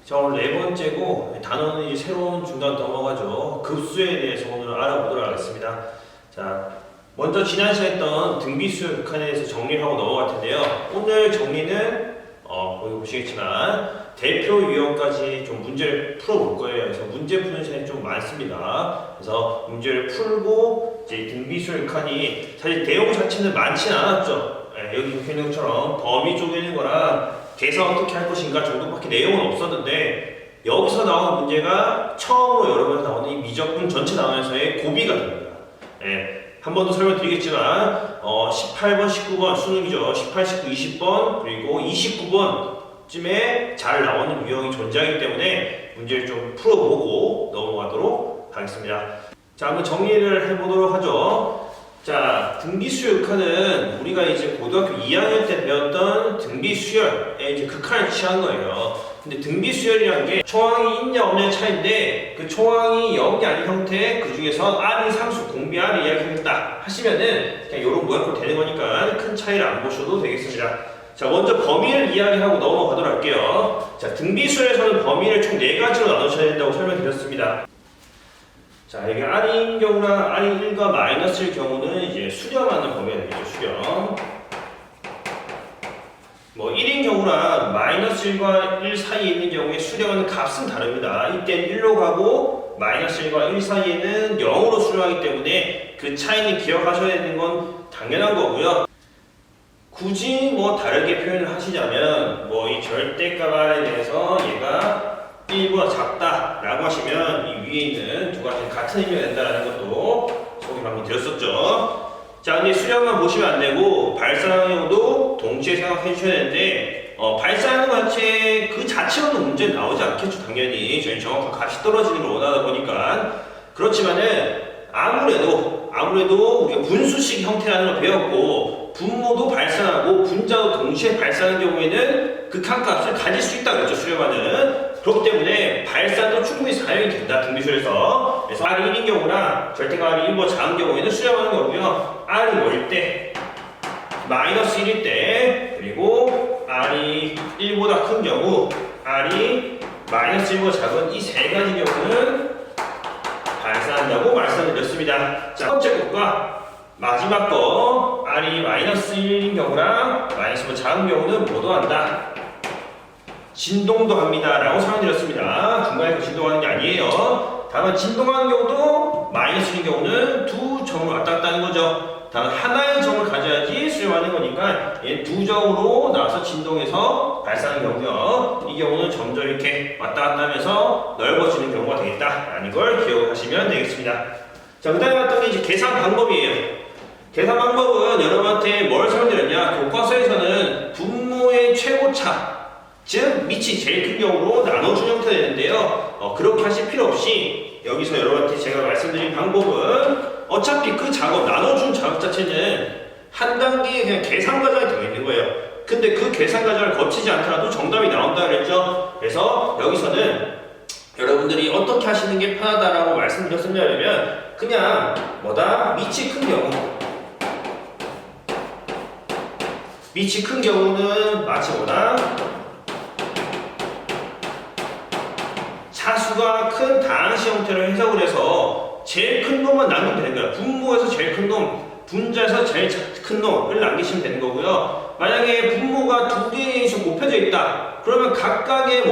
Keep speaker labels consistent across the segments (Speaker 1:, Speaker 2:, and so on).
Speaker 1: 자, 오늘 네 번째고 단어는 이제 새로운 중단 넘어가죠. 급수에 대해서 오늘 알아보도록 하겠습니다. 자, 먼저 지난 시간에 했던 등비수열 극한에 대해서 정리를 하고 넘어갈 텐데요. 오늘 정리는 거기 보시겠지만 대표 유형까지 좀 문제를 풀어볼 거예요. 그래서 문제 푸는 시간이 좀 많습니다. 그래서 문제를 풀고 이제 등비수열 극한이 사실 내용 자체는 많지는 않았죠. 여기 적혀 있는 것처럼 범위 쪼개는 거랑 계산 어떻게 할 것인가 정도밖에 내용은 없었는데 여기서 나오는 문제가 처음으로 여러 번 나오는 이 미적분 전체 나오면서의 고비가 됩니다. 한 번 더 설명드리겠지만 18번, 19번 수능이죠. 18, 19, 20번 그리고 29번쯤에 잘 나오는 유형이 존재하기 때문에 문제를 좀 풀어보고 넘어가도록 하겠습니다. 자, 한번 정리를 해보도록 하죠. 자, 등비수열 극한은 우리가 이제 고등학교 2학년 때 배웠던 등비수열의 이제 극한을 취한 거예요. 근데 등비수열이라는 게 초항이 있냐 없냐의 차이인데 그 초항이 0이 아닌 형태 그 중에서 R이 상수, 공비 R을 이야기하겠다 하시면은 그냥 이런 모양으로 되는 거니까 큰 차이를 안 보셔도 되겠습니다. 자, 먼저 범위를 이야기하고 넘어가도록 할게요. 자, 등비수열에서는 범위를 총 4가지로 나누셔야 된다고 설명드렸습니다. 자, 이게 R인 경우랑 R이 1과 마이너스일 경우는 이제 수렴하는 범위가 되겠죠, 수렴. 뭐 1인 경우랑 마이너스 1과 1 사이에 있는 경우에 수렴하는 값은 다릅니다. 이때는 1로 가고 마이너스 1과 1 사이에는 0으로 수렴하기 때문에 그 차이는 기억하셔야 되는 건 당연한 거고요. 굳이 뭐 다르게 표현을 하시자면 뭐 이 절대값 R에 대해서 얘가 1보다 작다라고 하시면 이 위에 있는 두 가지 같은 의미가 된다는 것도 소개를 한번 드렸었죠. 자, 근데 수렴만 보시면 안 되고 발산하는 경우도 동시에 생각해 주셔야 되는데 발산하는 것 자체 그 자체로는 문제는 나오지 않겠죠. 당연히 저희는 정확한 값이 떨어지는 걸 원하다 보니까. 그렇지만은 아무래도 우리가 분수식 형태라는 걸 배웠고 분모도 발산하고 분자도 동시에 발산하는 경우에는 극한값을 가질 수 있다고 했죠. 수렴하는. 그렇기 때문에 발산도 충분히 사용이 된다. 등비수열에서. 그래서 R이 1인 경우나 절대값 R이 1보다 작은 경우에는 수렴하는 거고요. R이 뭐일 때, 마이너스 1일 때, 그리고 R이 1보다 큰 경우, R이 마이너스 1보다 작은 이 세 가지 경우는 발산한다고 말씀드렸습니다. 자, 첫 번째 것과 마지막 거, R이 마이너스 1인 경우랑 마이너스 1보다 작은 경우는 뭐도 한다. 진동도 합니다 라고 설명드렸습니다. 중간에서 진동하는 게 아니에요. 다만 진동하는 경우도 마이너스인 경우는 두 점을 왔다 갔다 하는 거죠. 단 하나의 점을 가져야지 수렴하는 거니까 얘 두 점으로 나와서 진동해서 발산하는 경우요. 이 경우는 점점 이렇게 왔다 갔다 하면서 넓어지는 경우가 되겠다라는 걸 기억하시면 되겠습니다. 자, 그 다음에 봤던 게 이제 계산 방법이에요. 계산 방법은 여러분한테 뭘 설명드렸냐. 교과서에서는 분모의 최고차 즉 밑이 제일 큰 경우로 나눠준 형태가 되는데요. 그렇게 하실 필요 없이 여기서 여러분한테 제가 말씀드린 방법은 어차피 그 작업, 나눠준 작업 자체는 한 단계의 그냥 계산 과정이 되어 있는 거예요. 근데 그 계산 과정을 거치지 않더라도 정답이 나온다 그랬죠. 그래서 여기서는 여러분들이 어떻게 하시는 게 편하다라고 말씀드렸으면 그냥 밑이 큰 경우 밑이 큰 경우는 마치 차수가 큰 다항식 형태로 해석을 해서 제일 큰 놈만 남기면 되는 거예요. 분모에서 제일 큰 놈, 분자에서 제일 큰 놈을 남기시면 되는 거고요. 만약에 분모가 두 개에서 곱해져 있다. 그러면 각각의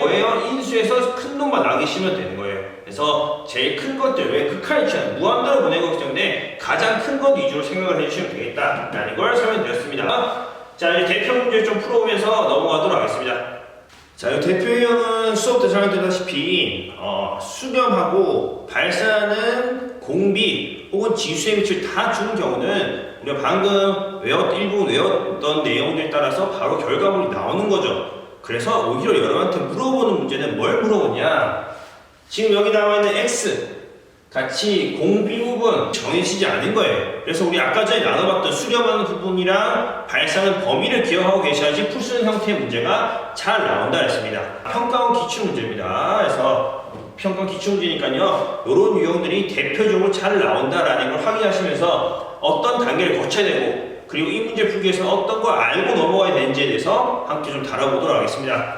Speaker 1: 인수에서 큰 놈만 남기시면 되는 거예요. 그래서 제일 큰 것들, 왜 극한을 취하는 무한대로 보내는 거기 때문에 가장 큰 것 위주로 생각을 해주시면 되겠다라는 걸 설명드렸습니다. 자, 이제 대표 문제를 좀 풀어보면서 넘어가도록 하겠습니다. 자, 이 대표 유형은 수업 때 설명드렸다시피 수렴하고 발산하는 공비 혹은 지수의 밑을 다 주는 경우는 우리가 방금 일부 외웠던 내용들에 따라서 바로 결과물이 나오는 거죠. 그래서 오히려 여러분한테 물어보는 문제는 뭘 물어보냐. 지금 여기 나와 있는 X 같이 공비 부분 정해지지 않은 거예요. 그래서 우리 아까 전에 나눠봤던 수렴하는 부분이랑 발산하는 범위를 기억하고 계셔야지 풀 수 있는 형태의 문제가 잘 나온다 했습니다. 평가원 기출문제입니다. 그래서 평가원 기출문제니까요. 이런 유형들이 대표적으로 잘 나온다라는 걸 확인하시면서 어떤 단계를 거쳐야 되고 그리고 이 문제 풀기 위해서 어떤 걸 알고 넘어가야 되는지에 대해서 함께 좀 다뤄보도록 하겠습니다.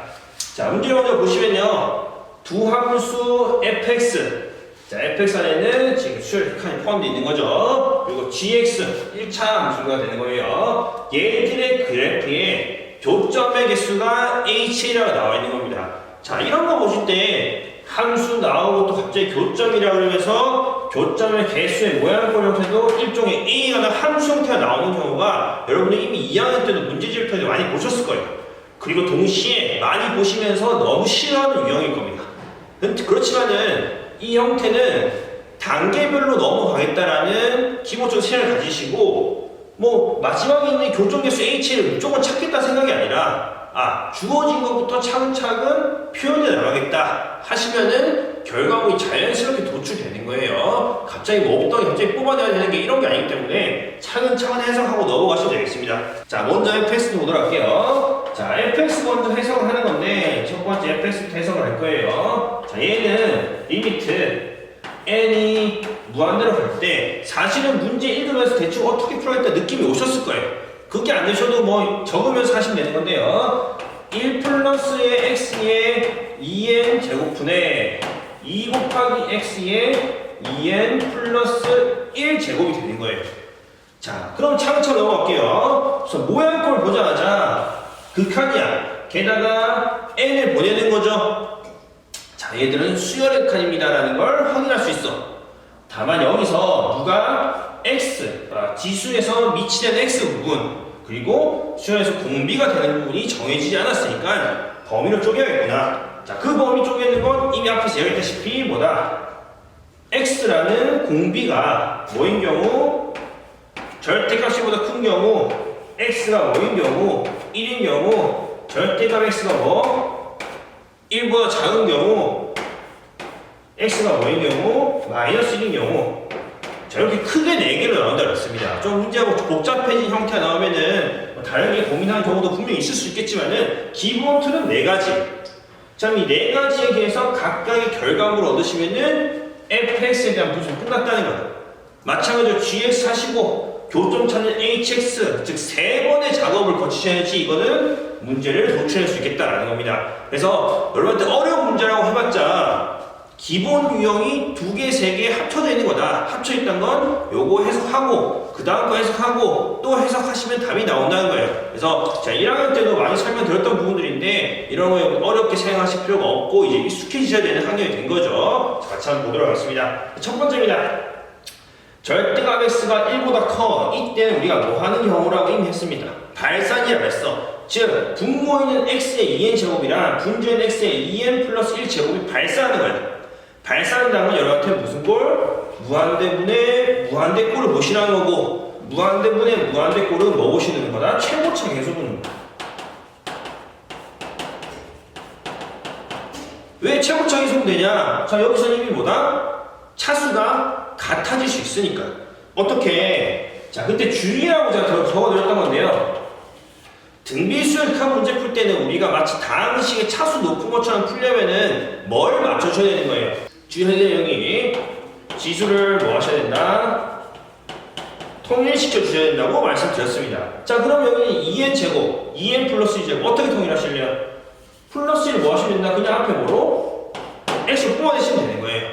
Speaker 1: 자, 문제 먼저 보시면요. 두 함수 fx. 자, fx 안에는 지금 수열 극한이 포함되어 있는 거죠. 그리고 gx 1차 함수가 되는 거예요. 얘들의 그래프에 교점의 개수가 h라고 나와 있는 겁니다. 자, 이런 거 보실 때 함수 나오고 또 갑자기 교점이라고 그러면서 교점의 개수의 모양꼴 형태도 일종의 A라는 함수 형태가 나오는 경우가 여러분이 이미 2학년 때도 문제집에서 많이 보셨을 거예요. 그리고 동시에 많이 보시면서 너무 싫어하는 유형일 겁니다. 그렇지만은 이 형태는 단계별로 넘어가겠다라는 기본적인 생각을 가지시고 뭐 마지막에 있는 교점 개수 H를 무조건 찾겠다 생각이 아니라 주어진 것부터 차근차근 표현해 나가겠다 하시면은 결과물이 자연스럽게 도출되는 거예요. 갑자기 뭐 없던 갑자기 뽑아내야 되는 게 이런 게 아니기 때문에 차근차근 해석하고 넘어가시면 되겠습니다. 자, 먼저 fx 보도록 할게요. 자, fx 먼저 해석을 하는 건데 첫 번째 fx부터 해석을 할 거예요. 자, 얘는 리미트 n이 무한대로 갈 때 사실은 문제 읽으면서 대충 어떻게 풀어야겠다 느낌이 오셨을 거예요. 그게 안 되셔도 뭐 적으면서 하시면 되는 건데요. 1 플러스의 x의 2n 제곱분의 2 곱하기 x의 2n 플러스 1 제곱이 되는 거예요. 자, 그럼 차근차근 넘어갈게요. 그래서 모양꼴 보자마자 극한이야. 게다가 n을 보내는 거죠. 자, 얘들은 수열의 극한입니다라는 걸 확인할 수 있어. 다만 여기서 누가 x, 지수에서 미치는 x 부분 그리고 수열에서 공비가 되는 부분이 정해지지 않았으니까 범위를 쪼개야겠구나. 자, 그 범위 쪼개는 건 이미 앞에서 얘기했다시피 뭐다? x라는 공비가 뭐인 경우 절대값보다 큰 경우 x가 뭐인 경우 1인 경우 절대값 x가 뭐 1보다 작은 경우 x가 뭐인 경우 마이너스 1인 경우 자, 이렇게 크게 4개로 나온다고 했습니다. 좀 문제가 복잡해진 형태가 나오면은 다르게 고민하는 경우도 분명히 있을 수 있겠지만은 기본 틀은 4가지. 자, 이 4가지에 대해서 각각의 결과물을 얻으시면은 fx에 대한 분석이 끝났다는 거예요. 마찬가지로 gx 하시고 교점 찾는 hx 즉 3번의 작업을 거치셔야지 이거는 문제를 도출할 수 있겠다라는 겁니다. 그래서 여러분한테 어려운 문제라고 해봤자 기본 유형이 2개, 3개 합쳐져 있는 거다. 합쳐 있다는 건 요거 해석하고 그 다음 거 해석하고 또 해석하시면 답이 나온다는 거예요. 그래서 자, 1학년 때도 많이 설명드렸던 부분들인데 이런 거 어렵게 생각하실 필요가 없고 이제 익숙해지셔야 되는 환경이 된 거죠. 자, 같이 한번 보도록 하겠습니다. 첫 번째입니다. 절대값 x가 1보다 커. 이때는 우리가 뭐 하는 경우라고 이미 했습니다. 발산이라고 했어. 즉 분모있는 x의 2n 제곱이랑 분주인 x의 2n 플러스 1 제곱이 발산하는 거예요. 발산한다는 건 여러분한테 무슨 꼴? 무한대분의 무한대꼴을 보시라는 거고 무한대분의 무한대꼴은 뭐 보시는 거다? 최고차 계수 보는 거다. 왜 최고차 계수 보면 되냐? 자, 여기서 이미 뭐다? 차수가 같아질 수 있으니까. 어떻게? 자, 그때 주의라고 제가 적어드렸던 건데요. 등비수열극한 문제 풀 때는 우리가 마치 다음 식의 차수 높은 것처럼 풀려면은 뭘 맞춰줘야 되는 거예요? 주의하세요. 여기 지수를 뭐 하셔야 된다? 통일시켜 주셔야 된다고 말씀드렸습니다. 자, 그럼 여기 2n 제곱, 2n 플러스 2제곱 어떻게 통일하실래요? 플러스 1을 뭐 하시면 된다? 그냥 앞에 뭐로? x를 뽑아내시면 되는 거예요.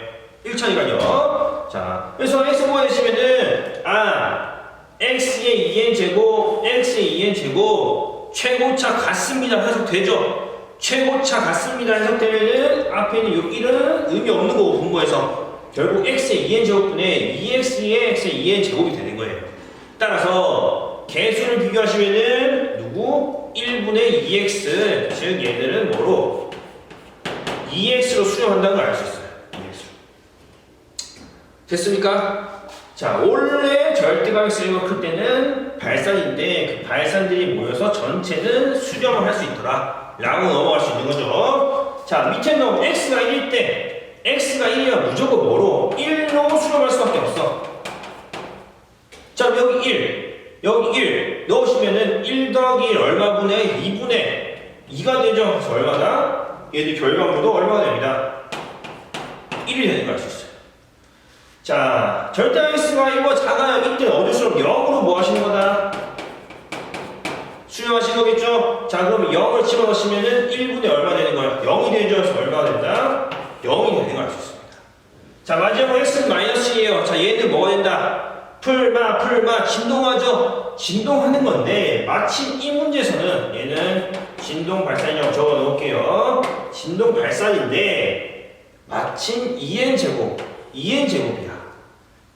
Speaker 1: 1차니까요. 자, 그래서 x 뽑아내시면은 x의 2n 제곱, x의 2n 제곱 최고차 같습니다. 해석되죠? 최고차 같습니다. 해석되면은 앞에 있는 요 1은 의미 없는 거고 분모에서 결국 x의 2n 제곱분의 2x의 x의 2n 제곱이 되는 거예요. 따라서 개수를 비교하시면은 누구? 1분의 2x 즉 얘들은 뭐로? 2x로 수렴한다는 걸 알 수 있어요. 2x로. 됐습니까? 자, 원래 절대값 x가 클 때는 발산인데 그 발산들이 모여서 전체는 수렴을 할 수 있더라 라고 넘어갈 수 있는 거죠. 자, 밑에 넣으면 x가 1일 때 x가 1이면 무조건 뭐로? 1로 수렴할 수밖에 없어. 자, 여기 1 여기 1 넣으시면은 1 더하기 1 얼마분의 2분의 2가 되죠. 그래서 얼마나? 얘들 결과물도 얼마가 됩니다. 1이 되는 걸 알 수 있어요. 자, 절대 x가 1보다 작아요. 이때는 어디서 0으로 뭐 하시는 거다? 수렴하시는 거겠죠? 자, 그럼 0을 집어넣으시면은 1분의 얼마 되는 거예요? 0이 되죠? 그래서 얼마가 된다? 자, 마지막으로 x는 마이너스예요. 자, 얘는 뭐가 된다? 풀마, 진동하죠? 진동하는 건데, 마침 이 문제에서는 얘는 진동 발산이라고 적어 놓을게요. 진동 발산인데, 마침 2n제곱이야.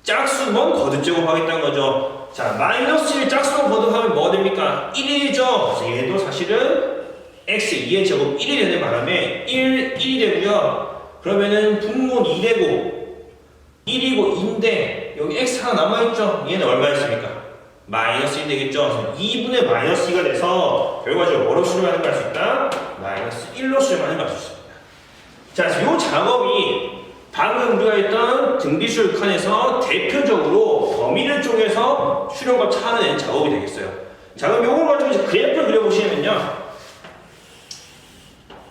Speaker 1: 짝수만 거듭제곱 하겠다는 거죠. 자, 마이너스 1 짝수만 거듭하면 뭐가 됩니까? 1이죠. 그래서 얘도 사실은 x 2n제곱 1이 되는 바람에 1이 되고요. 그러면은 분모는 2 되고, 1이고 2인데 여기 x 하나 남아있죠? 얘는 얼마였습니까? 마이너스 1 되겠죠? 그래서 2분의 마이너스 2가 돼서 결과적으로 뭐로 수렴하는 걸 할 수 있다? 마이너스 1로 수렴하는 걸 할 수 있습니다. 자, 그래서 이 작업이 방금 우리가 했던 등비수열 칸에서 대표적으로 범위를 쪼개서 수렴과 찾아내는 작업이 되겠어요. 자, 그럼 요걸 가지고 이제 그래프를 그려보시면요.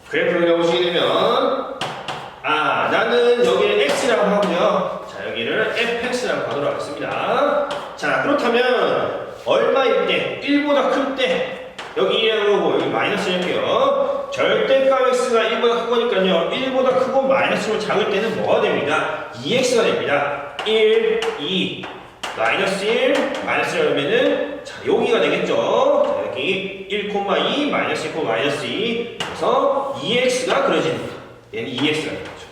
Speaker 1: 그래프를 그려보시게 되면 나는 여기를 x라고 하고요. 자, 여기를 fx라고 하도록 하겠습니다. 자, 그렇다면 얼마일 때? 1보다 클 때 여기 1이라고 하고 여기 마이너스 할게요. 절대값 x가 1보다 크거니까요. 1보다 크고 마이너스로 작을 때는 뭐가 됩니다? 2x가 됩니다. 1, 2, 마이너스 1, 마이너스 1 하면은 자, 여기가 되겠죠. 자, 여기 1,2, 마이너스 1, 마이너스 2. 그래서 2x가 그려집니다. 얘는 2x가 되죠.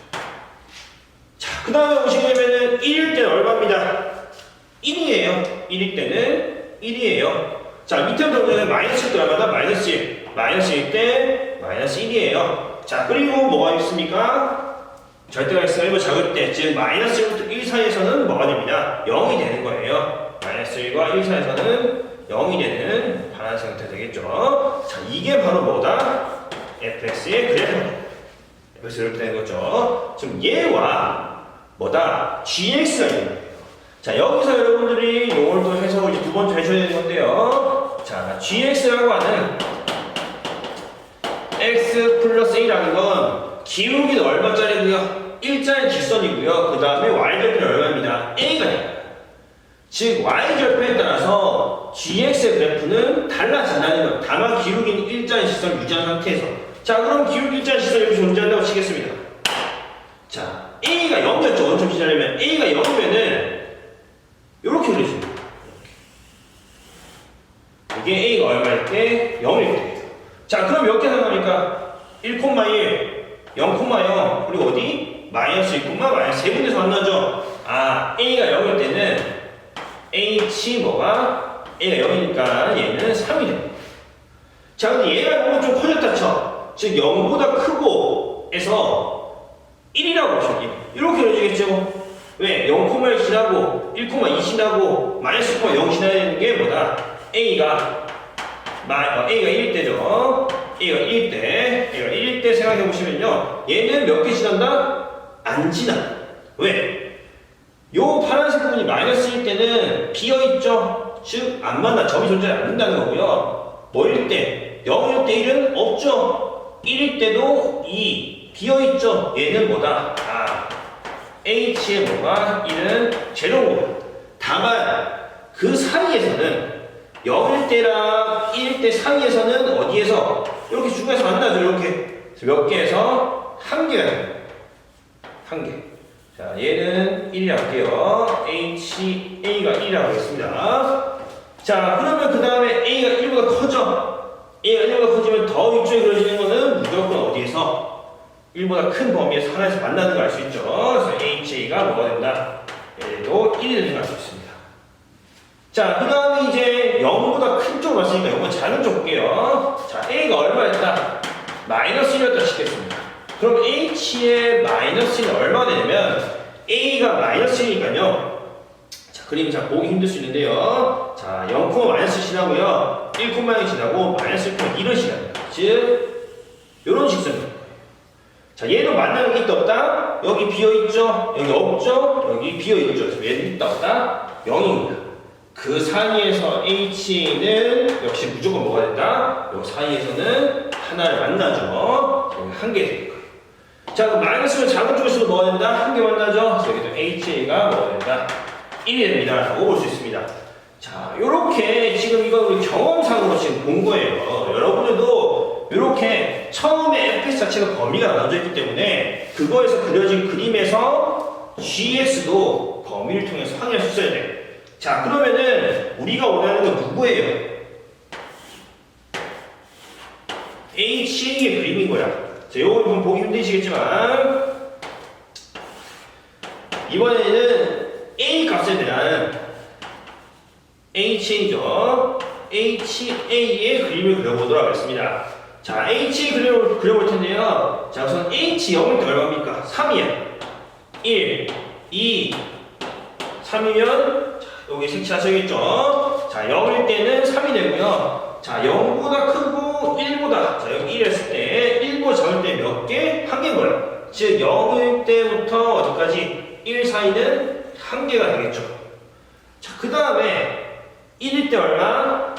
Speaker 1: 자, 그 다음에 보시게 되면은 1일 때는 얼마입니다? 1이에요. 1일 때는 1이에요. 자, 밑에부터 보면 마이너스 1 들어가다 마이너스 1. 마이너스 1 때 마이너스 1이에요. 자, 그리고 뭐가 있습니까? 절대값 x가 1보다 작을 때, 즉 마이너스 1부터 1 사이에서는 뭐가 됩니다? 0이 되는 거예요. 마이너스 1과 1 사이에서는 0이 되는 반환 형태 되겠죠. 자, 이게 바로 뭐다? fx의 그래프. 그래서 이렇게 되는 거죠. 지금 얘와 뭐다? gx가 있는 거예요. 자, 여기서 여러분들이 이걸 또 해석을 이제 두 번째 해줘야 되는 건데요. 자, gx라고 하는 x 플러스 1이라는 건 기울기는 얼마짜리고요? 일자의 직선이고요. 그 다음에 y절편이 얼마입니다? a가 됩니다. 즉 y절편에 따라서 gx의 그래프는 달라진다는 것. 다만 기울기는 일자의 직선을 유지한 상태에서. 자, 그럼 기울기 일자의 직선이 여기 존재한다고 치겠습니다. 자, a가 0이었죠. 원점 시작하려면 a가 0이면은 이렇게 그려집니다. 이게 a가 얼마일 때? 0일 때. 자, 그럼 몇 개 나갑니까? 1,1, 0,0, 그리고 어디? 마이너스 1, 마이너스 3군데서 만나죠? a가 0일 때는 h 뭐가? a가 0이니까 얘는 3이 됩니다. 자, 근데 얘가 너무 좀 커졌다 쳐. 즉 0보다 크고 에서 1이라고 보시면 이렇게 그려지겠죠? 왜? 0,1 지나고 1,2 지나고 마이너스 0 지나야 되는 게 뭐다? a가 1일 때죠. A가 1일 때 생각해 보시면요. 얘는 몇 개 지난다? 안 지나. 왜? 요 파란색 부분이 마이너스일 때는 비어있죠? 즉, 안 만나. 점이 존재하지 않는다는 거고요. 뭐일 때? 0일 때 1은 없죠? 1일 때도 2. 비어있죠? 얘는 뭐다? H의 뭐가 1은 제로고. 다만, 그 사이에서는 0일 때랑 1일 때 사이에서는 어디에서? 이렇게 중간에서 만나죠, 이렇게. 몇 개에서? 한 개가 됩니다. 한 개. 자, 얘는 1이 할게요. A가 1이라고 했습니다. 자, 그러면 그 다음에 A가 1보다 커져. A가 1보다 커지면 더 위쪽에 그려지는 거는 무조건 어디에서? 1보다 큰 범위에서 하나에서 만나는 걸 알 수 있죠. 그래서 HA가 뭐가 된다? 얘도 1이 되는 걸 알 수 있습니다. 자, 그 다음에 이제 0보다 큰 쪽 왔으니까 이건 작은 쪽 볼게요. 자, A가 얼마였다? 마이너스 1이었다 치겠습니다. 그럼 H의 마이너스 1은 얼마가 되냐면 A가 마이너스 1이니까요. 자, 그림 잘 보기 힘들 수 있는데요. 자, 0, 마이너스 지나고요. 1, 1 지나고 마이너스 1,2를 지납니다. 즉, 요런 직선입니다. 자, 얘도 만나는 게 있다 없다? 여기 비어있죠? 여기 없죠? 여기 비어있죠? 그래서 얘는 있다 없다? 0입니다. 그 사이에서 HA는 역시 무조건 뭐가 된다? 요 사이에서는 하나를 만나죠. 여기 한 개 될 거예요. 자, 그럼 마이너스는 작은 쪽에서도 뭐가 된다? 한 개 만나죠? 그래서 여기도 HA가 뭐가 된다? 1이 됩니다. 라고 볼 수 있습니다. 자, 요렇게 지금 이거 우리 경험상으로 지금 본 거예요. 여러분들도 요렇게 처음에 fx 자체가 범위가 나눠져 있기 때문에 그거에서 그려진 그림에서 gx도 범위를 통해서 확인할 수 있어야 돼. 자, 그러면은 우리가 원하는 건 누구예요? HA의 그림인 거야. 자, 요거 좀 보기 힘드시겠지만 이번에는 A 값에 대한 HA죠. HA의 그림을 그려보도록 하겠습니다. 자, HA 그림을 그려볼 텐데요. 자, 우선 H 0일 때 얼마입니까? 3이야. 1, 2, 3이면 여기 색칠하셔야겠죠? 자, 0일 때는 3이 되고요. 자, 0보다 크고 1보다, 자, 여기 1 했을 때 1보 작을 때 몇 개? 한 개인 거예요. 즉 0일 때부터 어디까지? 1 사이는 한 개가 되겠죠. 자, 그 다음에 1일 때 얼마?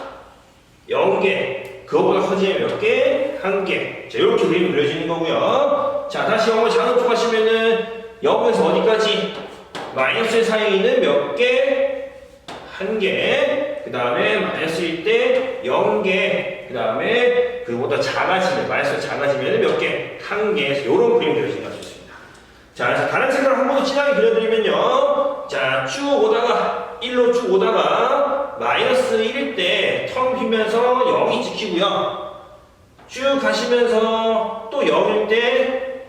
Speaker 1: 0개. 그거보다 커지면 몇 개? 한 개. 자, 이렇게 그림이 그려지는 거고요. 자, 다시 0을 작은 쪽 하시면은 0에서 어디까지? 마이너스 1 사이에 있는 몇 개? 한 개. 그 다음에 마이너스 1 때 0개. 그 다음에 그보다 작아지면, 마이너스가 작아지면 몇 개? 한 개. 이런 그림이 그려지는 것 같습니다. 자, 그래서 다른 색깔을 한 번 더 진하게 그려드리면요. 자, 쭉 오다가, 1로 쭉 오다가, 마이너스 1일 때 텅 비면서 0이 찍히고요. 쭉 가시면서 또 0일 때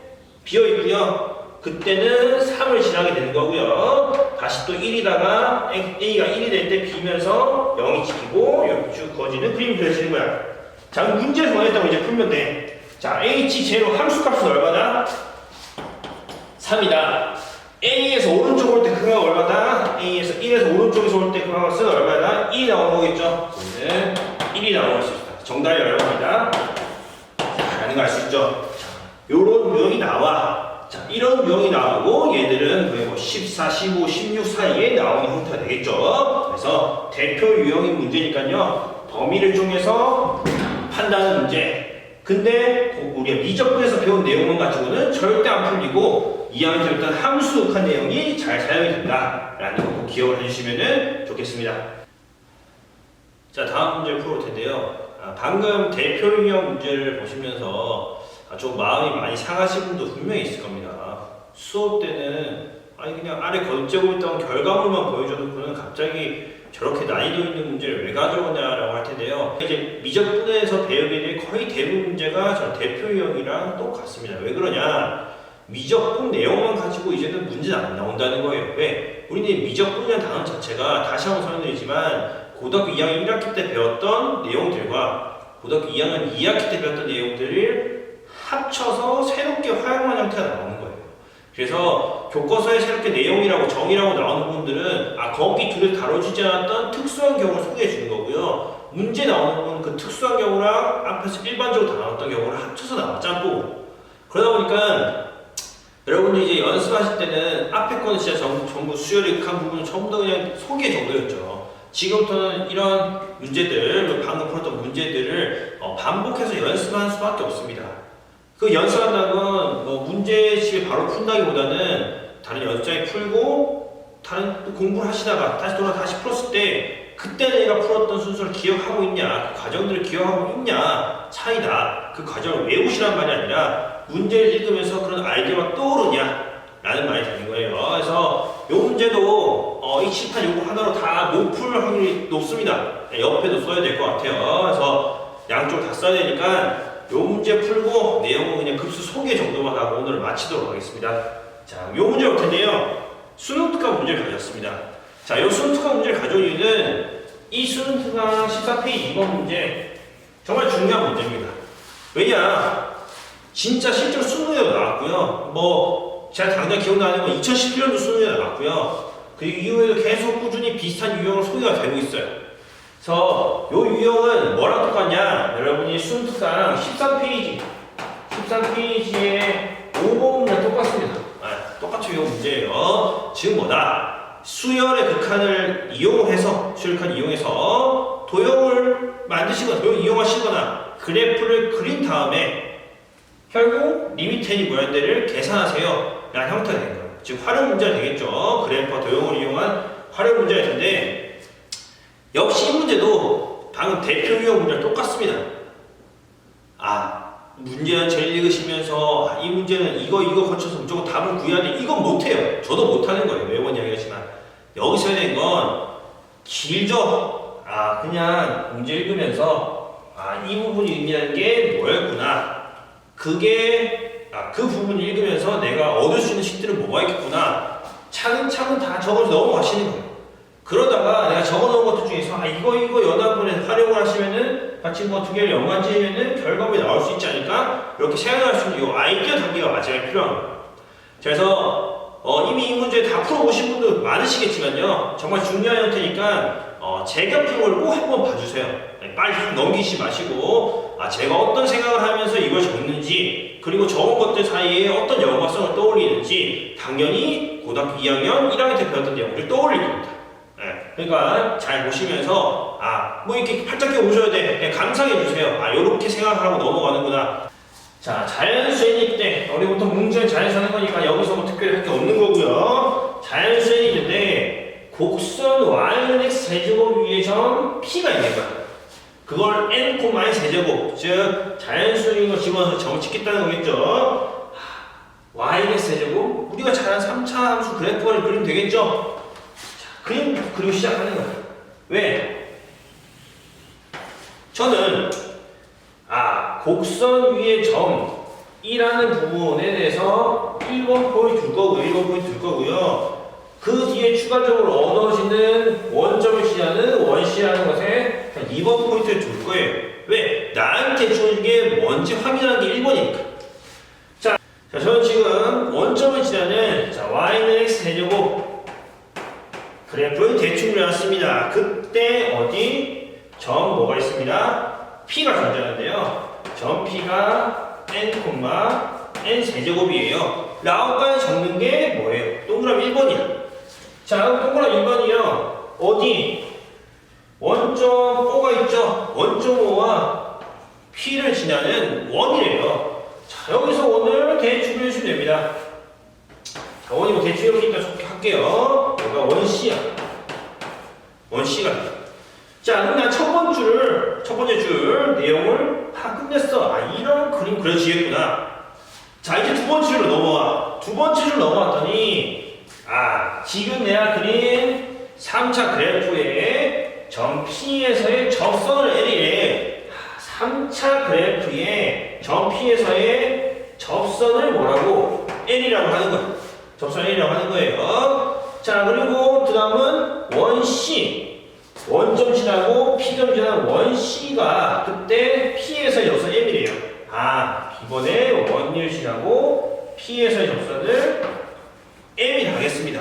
Speaker 1: 비어있고요. 그때는 3을 지나게 되는 거고요. 다시 또 1이다가 A가 1이 될 때 비면서 0이 찍히고 이렇게 쭉 거지는 그림이 그려지는 거야. 자, 문제를 정했다고 이제 풀면 돼. 자, H0 함수값은 얼마나? 3이다. A에서 오른쪽으로 올 때 그 값은 얼마다? A에서 1에서 오른쪽에서 올 때 그 값은 얼마다? 1이 나오는 거겠죠? 오늘 1이 나올 수 있다. 정답이 얼마입니다. 라는 거 알 수 있죠? 자, 요런 유형이 나와. 자, 이런 유형이 나오고 얘들은 거의 뭐 14, 15, 16 사이에 나오는 형태가 되겠죠? 그래서 대표 유형인 문제니까요. 범위를 통해서 판단하는 문제. 근데 우리가 미적분에서 배운 내용만 가지고는 절대 안 풀리고 2학년 때부터 함수한 내용이 잘 사용이 된다라는 거 꼭 기억을 해주시면 좋겠습니다. 자, 다음 문제를 풀어볼 텐데요. 방금 대표 유형 문제를 보시면서 좀 마음이 많이 상하신 분도 분명히 있을 겁니다. 수업 때는 아니 그냥 아래 걷재고 있던 결과물만 보여줘도 그는 갑자기 저렇게 난이도 있는 문제를 왜 가져오냐라고 할 텐데요. 이제 미적분에서 배우게 될 거의 대부분 문제가 저 대표 유형이랑 똑같습니다. 왜 그러냐? 미적분 내용만 가지고 이제는 문제는 안 나온다는 거예요. 왜? 우리는 미적분이라는 단어 자체가 다시 한번 설명드리지만 고등학교 2학년 1학기 때 배웠던 내용들과 고등학교 2학년 2학기 때 배웠던 내용들을 합쳐서 새롭게 활용한 형태가 나오는 거예요. 그래서 교과서에 새롭게 내용이라고 정의라고 나오는 부분들은 거기 둘을 다뤄주지 않았던 특수한 경우를 소개해 주는 거고요. 문제 나오는 부분은 그 특수한 경우랑 앞에서 일반적으로 다 나왔던 경우를 합쳐서 나와 짬뽕. 그러다 보니까 여러분들이 이제 연습하실 때는 앞에 거는 진짜 전부 수요력한 부분은 전부 다 그냥 소개 정도였죠. 지금부터는 이런 문제들, 방금 풀었던 문제들을 반복해서 연습하는 수밖에 없습니다. 그 연습한다는 건 뭐 문제집에 바로 푼다기보다는 다른 연습장에 풀고 다른 또 공부를 하시다가 다시 풀었을 때 그때 내가 풀었던 순서를 기억하고 있냐, 그 과정들을 기억하고 있냐 차이다. 그 과정을 외우시란 말이 아니라 문제를 읽으면서 그런 아이디어가 떠오르냐 라는 말이 되는 거예요. 그래서 이 문제도 이 칠판 요거 하나로 다 못 풀 확률이 높습니다. 옆에도 써야 될 것 같아요. 그래서 양쪽 다 써야 되니까 요 문제 풀고 내용은 그냥 급수 소개 정도만 하고 오늘 마치도록 하겠습니다. 자, 요 문제 올 텐데요. 수능 특강 문제를 가져왔습니다. 자, 요 수능 특강 문제를 가져온 이유는 이 수능 특강 14페이지 2번 문제 정말 중요한 문제입니다. 왜냐? 진짜 실제로 수능에도 나왔고요. 뭐 제가 당장 기억나는 건 2011년도 수능에 나왔고요. 그 이후에도 계속 꾸준히 비슷한 유형으로 소개가 되고 있어요. 그래서 이 유형은 뭐랑 똑같냐? 여러분이 수능 특강 13페이지에 5번 문제랑 똑같습니다. 똑같은 유형 문제예요. 지금 뭐다? 수열의 극한을 이용해서 수열극한을 이용해서 도형을 만드시거나 도형 이용하시거나 그래프를 그린 다음에 결국 리미트 n이 뭐였는지를 계산하세요 라는 형태가 된 거예요. 지금 활용 문제가 되겠죠. 그래프와 도형을 이용한 활용 문제가 텐데 역시 이 문제도 방금 대표 유형 문제랑 똑같습니다. 문제는 제일 읽으시면서 이 문제는 이거 거쳐서 무조건 답을 구해야 돼. 이건 못해요. 저도 못하는 거예요. 매번 이야기하지만 여기서 해야 되는 건 길죠. 그냥 문제 읽으면서 이 부분이 의미하는 게 뭐였구나. 그게 그 부분을 읽으면서 내가 얻을 수 있는 식들은 뭐가 있겠구나. 차근차근 다 적어서 넘어가시는 거예요. 그러다가 내가 적어놓은 것들 중에서 이거 연합을 활용을 하시면은 같이 뭐 두 개를 연관지으면은 결과물이 나올 수 있지 않을까? 이렇게 생각할 수 있는 이 아이디어 단계가 마지막에 필요한 거예요. 그래서 이미 이 문제 다 풀어보신 분들 많으시겠지만요. 정말 중요한 형태니까 재경필 걸 꼭 한번 봐주세요. 빨리 넘기지 마시고 제가 어떤 생각을 하면서 이걸 적는지 그리고 적은 것들 사이에 어떤 연관성을 떠올리는지 당연히 고등학교 2학년 1학년 때 배웠던 내용을 떠올릴 겁니다. 그러니까 잘 보시면서 뭐 이렇게 팔짝 끼워 오셔야 돼. 그냥 감상해 주세요. 요렇게 생각하고 넘어가는구나. 자, 자연수행일 때 우리 보통 문제는 자연수 하는 거니까 여기서 뭐 특별히 할 게 없는 거고요. 자연수행인데 곡선 y는 x 제곱 위에 점 p가 있는 거야. 그걸 n, n 세제곱, 즉 자연수행인 거 집어넣어서 점 찍겠다는 거겠죠. y는 x 세제곱, 우리가 잘 아는 3차 함수 그래프를 그리면 되겠죠. 그리고 시작하는 거야. 왜? 저는 곡선 위에 점이라는 부분에 대해서 1번 포인트 둘 거고요. 그 뒤에 추가적으로 얻어지는 원점을 취하는 원시라는 것에 2번 포인트를 둘 거예요. 왜? 나한테 주어진 게 뭔지 확인하는 게 1번이니까. 자, 저는 지금 원점을 취하는 y는 x 세제곱 그래프를 대충 그려놨습니다. 그때 어디 점 뭐가 있습니다? p가 존재하는데요. 점 p가 n, n 세제곱이에요. 라고까지 적는 게 뭐예요? 동그라미 1번이야. 자, 동그라미 1번이요. 어디? 원점 O가 있죠? 원점 O와 p를 지나는 원이래요. 자, 여기서 원을 대충 그려주시면 됩니다. 자, 원이 뭐 대충 이렇게 일단 할게요. 여기가 원C야. 원C가. 자, 그럼 난 첫 번째 줄 내용을 다 끝냈어. 이런 그림 그려지겠구나. 자, 이제 두 번째 줄로 넘어와. 두 번째 줄 넘어왔더니, 지금 내가 그린 3차 그래프의 점 P에서의 접선을 L이래. 3차 그래프의 점 P에서의 접선을 뭐라고? L이라고 하는 거야. 접선 L이라고 하는 거예요. 자, 그리고 그 다음은 원C. 원점 지나고 P점 지나는 원C가 그때 P에서의 접선 M이래요. 이번에 원을 지나고 P에서의 접선을 M이 하겠습니다.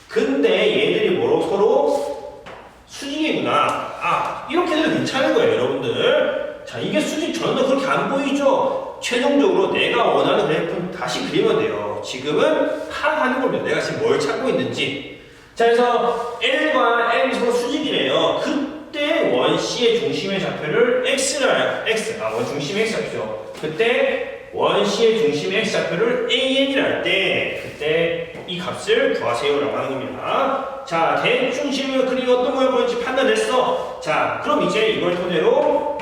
Speaker 1: 근데 얘들이 뭐로 서로 수직이구나. 이렇게 해도 괜찮은 거예요, 여러분들. 자, 이게 수직 전혀 그렇게 안 보이죠? 최종적으로 내가 원하는 그래프는 다시 그리면 돼요. 지금은 파악하는 겁니다. 내가 지금 뭘 찾고 있는지. 자, 그래서 L과 M이 서로 수직이래요. 그때 원C의 중심의 좌표를 원 중심의 X 좌표죠. 그때 원C의 중심의 X 좌표를 AN이라 할 때, 그때 이 값을 구하세요라고 하는 겁니다. 자, 대충 질문을 그리고 어떤 모양 보일지 판단했어. 자, 그럼 이제 이걸 토대로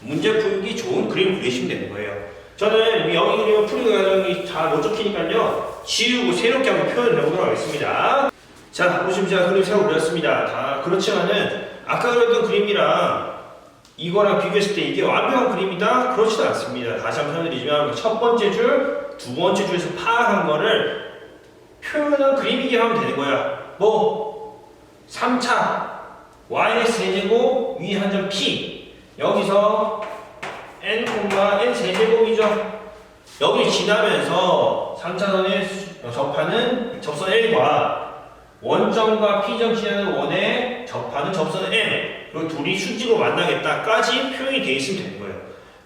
Speaker 1: 문제 풀기 좋은 그림 그리시면 되는 거예요. 저는 여기 그리고 풀이 과정이 잘 못 적히니까요. 지우고 새롭게 한번 표현을 해보도록 하겠습니다. 자, 보시면 제가 그림 새로 그렸습니다. 그렇지만은 아까 그렸던 그림이랑 이거랑 비교했을 때 이게 완벽한 그림이다? 그렇지도 않습니다. 다시 한번 설명드리지만 첫 번째 줄, 두 번째 줄에서 파악한 거를 표현한 그림이게 하면 되는 거야. 3차 yx 세제곱 위 한 점 p 여기서 n, n 세제곱이죠. 여기 지나면서 3차선에 접하는 접선 L과 원점과 P점 지나는 원에 접하는 접선 M 그리고 둘이 수직으로 만나겠다까지 표현이 되어 있으면 되는 거예요.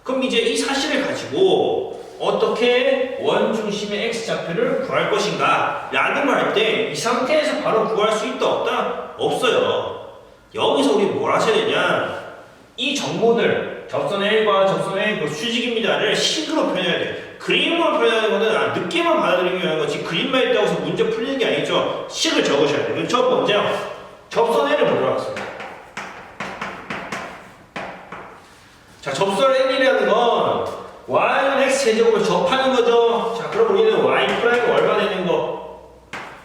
Speaker 1: 그럼 이제 이 사실을 가지고 어떻게 원 중심의 X좌표를 구할 것인가 라는 말 할 때 이 상태에서 바로 구할 수 있다 없다? 없어요. 여기서 우리 뭘 하셔야 되냐, 이 정보들 접선 L과 접선 M 그 수직입니다를 식으로 표현해야 돼. 그림으로 표현하는 거는 느낌을 받아들이기 위한 거지 그림만 있다고 해서 문제 풀리는 게 아니죠. 식을 적으셔야 돼요. 그럼 첫 번째 접선 L을 보도록 하겠습니다. 자, 접선 L이라는 건 y 세제곱을 접하는 거죠. 자, 그럼 우리는 y 프라임이 얼마 되는 거?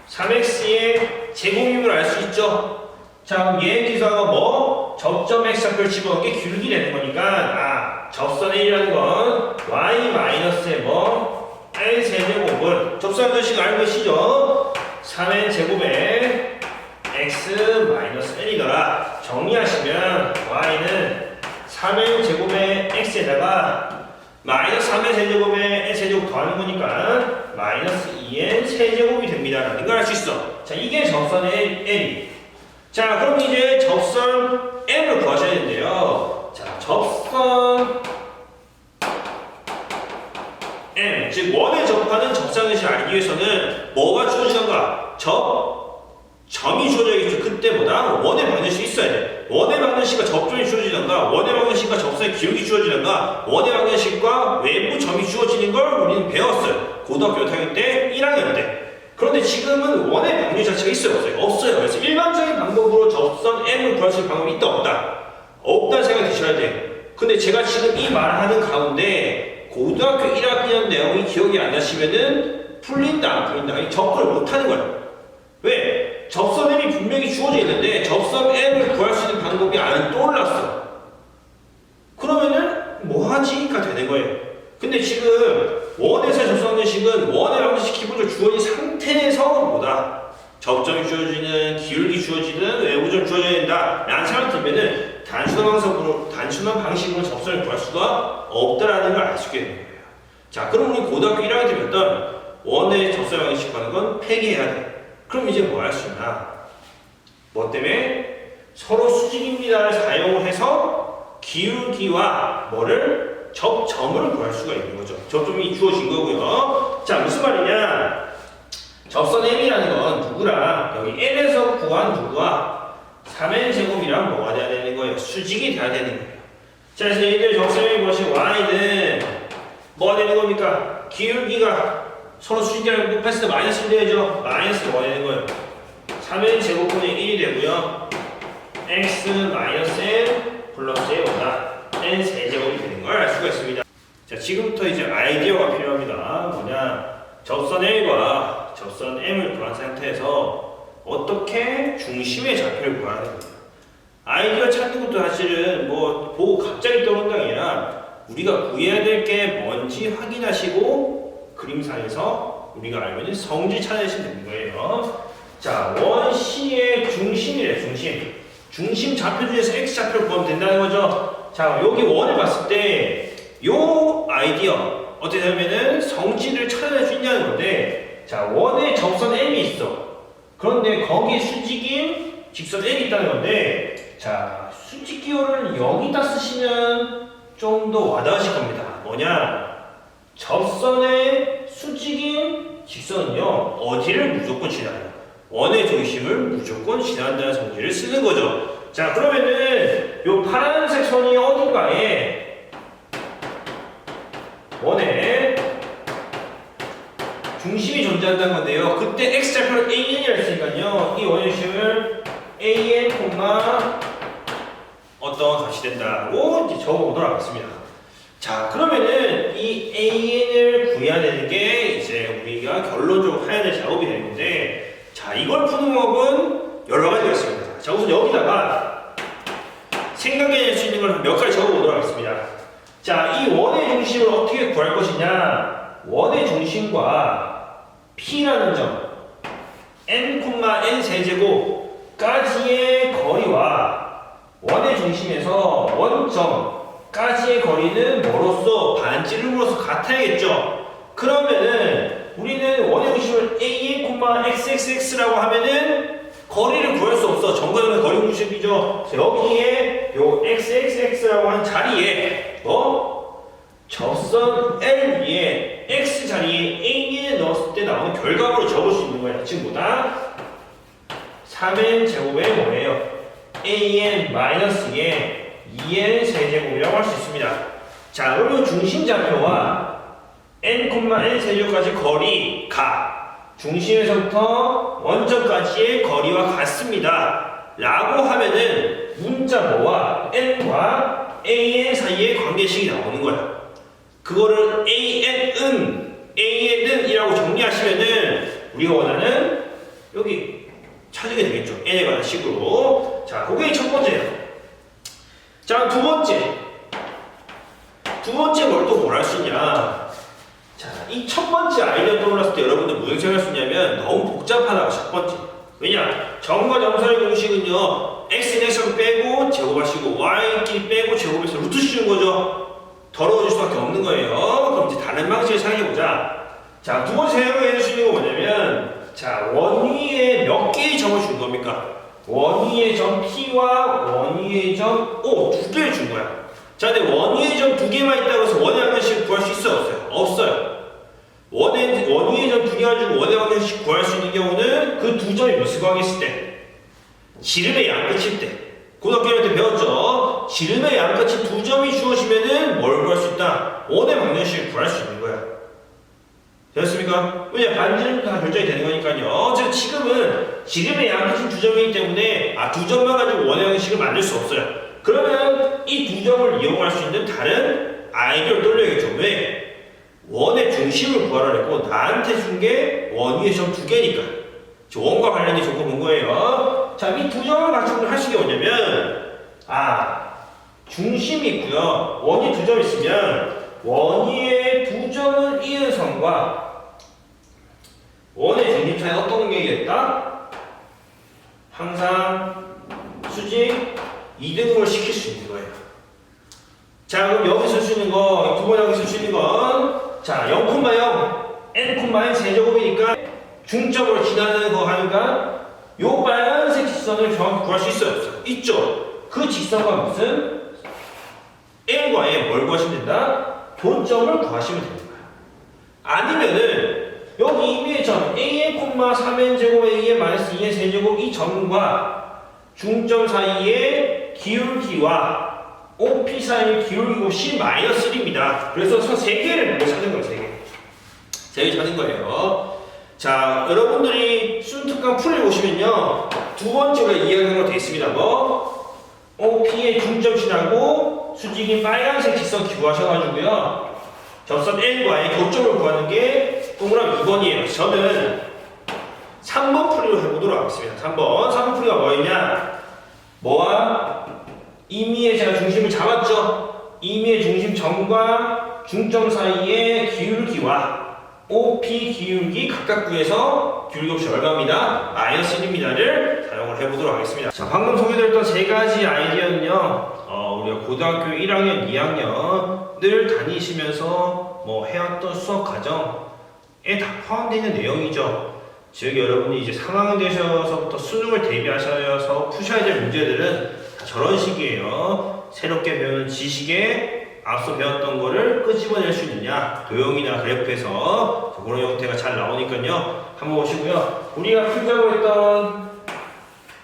Speaker 1: 3x의 제곱임을 알 수 있죠. 자, 그럼 얘 기사가 뭐? 접점 x좌표를 집어넣은 게 기울기 되는 거니까 접선 A라는 건 y-의 뭐? n 세제곱은 접선 아저씨가 알고 계시죠? 3n 제곱에 x-n이더라. 정리하시면 y는 3n 제곱에 x에다가 마이너스 3n 세제곱에 n 세제곱 더하는 거니까 마이너스 2n 세제곱이 됩니다. 라는 걸 알 수 있어. 자, 이게 접선의 n이. 자, 그럼 이제 접선 m을 구하셔야 되는데요. 자, 접선 m, 즉 원에 접하는 접선을 알기 위해서는 뭐가 주어지던가? 점이 주어져야겠죠. 그때보다 원의 방정식이 있어야 돼. 원의 방정식과 접점이 주어지던가, 원의 방정식과 접선의 기울기 주어지던가, 원의 방정식과 외부 점이 주어지는 걸 우리는 배웠어요. 고등학교 6학년 때, 1학년 때. 그런데 지금은 원의 방정식 자체가 있어요, 없어요? 없어요. 그래서 일반적인 방법으로 접선 m을 구할 수 있는 방법이 있다, 없다? 없다는 생각이 드셔야 돼. 근데 제가 지금 이 말을 하는 가운데 고등학교 1학년 내용이 기억이 안 나시면은 풀린다, 안 풀린다, 접근을 못 하는 거예요. 왜? 접선 m이 분명히 주어져 있는데 접선 m을 구할 수 있는 방법이 안 떠올랐어. 그러면은 뭐하지?가 되는 거예요. 근데 지금 원에서의 접선 방정식은 원의 방정식 기본적으로 주어진 상태에서 뭐다? 접점이 주어지는, 기울기 주어지는, 외부점 주어져야 된다 라는 생각이 들면은 단순한 방식으로 접선을 구할 수가 없다라는 걸 알 수 있게 되는 거예요. 자, 그럼 우리 고등학교 1학년 때 배웠던 원의 접선 방정식 구하는 건 폐기해야 돼. 그럼 이제 뭐 할 수 있나? 뭐 때문에? 서로 수직입니다를 사용을 해서 기울기와 뭐를? 접점을 구할 수가 있는 거죠. 접점이 주어진 거고요. 자, 무슨 말이냐? 접선 m이라는 건 누구랑? 여기 n에서 구한 누구와 3n 제곱이랑 뭐가 돼야 되는 거예요? 수직이 돼야 되는 거예요. 자, 그래서 얘들 접선 m이 무엇이 y는 뭐가 되는 겁니까? 기울기가 서로 수직이랑 곱했을 때 마이너스 1 되죠? 마이너스 뭐가 되는 거예요? 3n 제곱분의 1이 되고요. x 마이너스 n 플러스 a보다 n 세제곱이 되는 걸 알 수가 있습니다. 자, 지금부터 이제 아이디어가 필요합니다. 뭐냐? 접선 A과 접선 M을 구한 상태에서 어떻게 중심의 좌표를 구하는 겁니다. 아이디어 찾는 것도 사실은 뭐 보고 갑자기 떠오르는 게 아니라 우리가 구해야 될 게 뭔지 확인하시고 그림상에서 우리가 알면 성질 찾아내시면 되는 거예요. 자, 원C의 중심이래, 중심. 중심 좌표 중에서 X좌표를 구하면 된다는 거죠. 자, 여기 원을 봤을 때 요 아이디어 어떻게 되면은 성질을 찾아낼 수 있냐는 건데, 자, 원에 접선 M이 있어. 그런데 거기에 수직인 직선 N이 있다는 건데, 자, 수직 기호를 여기다 쓰시면 좀 더 와닿으실 겁니다. 뭐냐? 접선의 수직인 직선은요, 어디를 무조건 지나요? 원의 중심을 무조건 지난다는 성질을 쓰는 거죠. 자, 그러면은 요 파란색 선이 어딘가에 원의 중심이 존재한다는 건데요. 그때 x좌표를 an이라 했으니까요. 이 원의 중심을 an, 어떤 값이 된다고 이제 적어보도록 하겠습니다. 자, 그러면은 이 an을 구해야 되는 게 이제 우리가 결론적으로 해야 될 작업이 되는데, 자, 이걸 푸는 법은 여러 가지가 있습니다. 자, 우선 여기다가 생각해낼 수 있는 걸 몇 가지 적어보도록 하겠습니다. 자, 이 원의 중심을 어떻게 구할 것이냐? 원의 중심과 P라는 점, n, 세제곱까지의 거리와 원의 중심에서 원점까지의 거리는 뭐로서? 반지름으로서 같아야겠죠? 그러면은 우리는 원의 중심을 a,xxx라고 하면은 거리를 구할 수 없어. 정거장의 거리 중심이죠. 여기에 요 xxx라고 하는 자리에 접선 L 위에 x 자리에 a에 넣었을 때 나오는 결과물을 적을 수 있는 거예요. 지금보다 3n 제곱에 뭐예요? an-2에 2n 세제곱이라고 할 수 있습니다. 자, 그러면 중심 좌표와 n, 세제곱까지 거리가 중심에서부터 원점까지의 거리와 같습니다. 라고 하면은 문자 뭐와 n과 an 사이의 관계식이 나오는 거야. 그거를 AN이라고 정리하시면은 우리가 원하는 여기 찾으게 되겠죠. n에 관한 식으로. 자, 그게 첫 번째예요. 자, 두 번째 뭘 또 뭘 할 수 있냐. 자, 이 첫 번째 아이디어 떠올랐을 때 여러분들 무슨 생각할 수 있냐면 너무 복잡하다고. 첫 번째. 왜냐? 점과 점선의 공식은요, x는 x를 빼고 제곱하시고 y끼리 빼고 제곱해서 루트 씌우는 거죠. 더러워질 수밖에 없는 거예요. 그럼 이제 다른 방식을 사용해보자. 자, 두 번째 사용해 줄 수 있는 거 뭐냐면, 자, 원위에 몇 개의 점을 준 겁니까? 원위의 점 P와 원위의 점 O 두 개를 준 거야. 자, 근데 원위의 점 두 개만 있다고 해서 원의 방정식 구할 수 있어요? 없어요? 없어요. 원위의 점 두 개 가지고 원의 방정식 구할 수 있는 경우는 그 두 점이 무슨 관계있을 때? 지름의 양끝일 때. 고등학교 때 배웠죠? 지름의 양끝이 두 점이 주어지면은 뭘 구할 수 있다? 원의 방정식을 구할 수 있는 거야. 되었습니까? 왜냐? 반지름도 다 결정이 되는 거니까요. 지금은 지름의 양끝이 두 점이기 때문에 두 점만 가지고 원의 방정식을 만들 수 없어요. 그러면 이 두 점을 이용할 수 있는 다른 아이디어를 떠올려야겠죠. 왜? 원의 중심을 구하라 했고 나한테 준 게 원위의 점 두 개니까 원과 관련된 조건 본 거예요. 자, 이 두 점을 가지고 할 수 있는 게 뭐냐면 중심이 있고요. 원위 두 점 있으면 원위의 두 점을 이은 선과 원의 중심 사이 어떤 관계겠다? 항상 수직 이등분을 시킬 수 있는 거예요. 자, 그럼 여기 쓸 수 있는 거, 두 번 여기 쓸 수 있는 건, 자, 0,0, n, 세제곱이니까 중점으로 지나는 거 하니까 요 빨간색 직선을 정확히 구할 수 있어요? 없어요? 있죠? 그 직선과 무슨 n과 n 뭘 구하시면 된다? 교점을 구하시면 되는 거야. 아니면은 여기 임의의 점 an, 3n 제곱 an 마이너스 2n 세제곱 이 점과 중점 사이의 기울기와 OP 사이의 기울기고 C-1입니다. 그래서 총 3개를 찾는 거예요. 3개 찾는 거예요. 자, 여러분들이 수능특강 풀을 보시면요, 두 번째로 이해하는 거 되어 있습니다. 뭐 OP의 중점 지나고 수직인 빨간색 직선 기구하셔가지고요, 접선 N과의 교점을 구하는 게 동그라미 2번이에요. 저는 3번 풀이로 해보도록 하겠습니다. 3번 풀이가 뭐였냐? 뭐와 임의의 제가 중심을 잡았죠? 임의의 중심 점과 중점 사이의 기울기와 OP 기울기 각각 구해서 기울기 값이 얼마입니다? -1입니다를 사용을 해보도록 하겠습니다. 자, 방금 소개드렸던 세 가지 아이디어는요, 우리가 고등학교 1학년, 2학년을 다니시면서 뭐 해왔던 수업 과정에 다 포함되어 있는 내용이죠. 즉, 여러분이 이제 3학년 되셔서부터 수능을 대비하셔서 푸셔야 될 문제들은 다 저런 식이에요. 새롭게 배우는 지식에 앞서 배웠던 거를 끄집어낼 수 있느냐, 도형이나 그래프에서 그런 형태가 잘 나오니까요, 한번 보시고요. 우리가 풀자고 했던